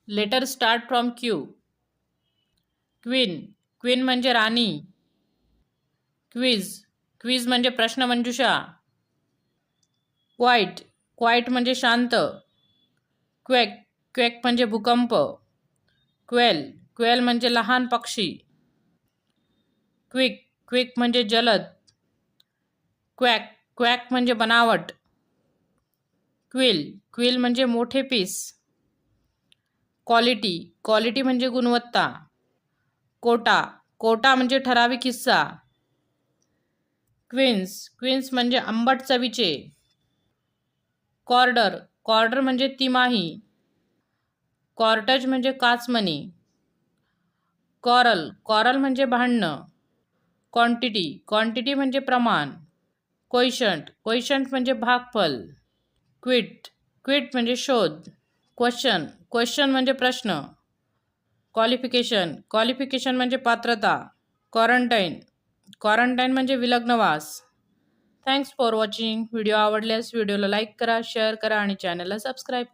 Letter start from Q. Queen. Queen म्हणजे राणी. Quiz. Quiz म्हणजे प्रश्नमंजुषा. क्वाइट. क्वाइट म्हणजे शांत. क्वेक. क्वेक म्हणजे भूकंप. क्वेल. क्वेल म्हणजे लहान पक्षी. क्विक. क्विक म्हणजे जलद. क्वॅक. क्वॅक म्हणजे बनावट. क्विल. क्विल म्हणजे मोठे पीस. क्वालिटी. क्वालिटी म्हणजे गुणवत्ता. कोटा. कोटा म्हणजे ठराविक हिस्सा. क्वीन्स. क्वीन्स म्हणजे आंबट चवीचे. कॉर्डर. कॉर्डर म्हणजे तिमाही. कॉर्टज म्हणजे काचमणी. कॉरल. कॉरल म्हणजे भांडणं. क्वांटिटी. क्वांटिटी म्हणजे प्रमाण. क्वोशंट. क्वोशंट म्हणजे भागफल. क्विट. क्विट म्हणजे शोध. क्वेश्चन. क्वेश्चन म्हणजे प्रश्न. क्वालिफिकेशन. क्वालिफिकेशन म्हणजे पात्रता. क्वारंटाईन. क्वारंटाईन म्हणजे विलग्नवास. Thanks for watching. व्हिडिओ आवडल्यास व्हिडिओला लाईक करा, शेअर करा आणि चॅनलला सबस्क्राईब करा.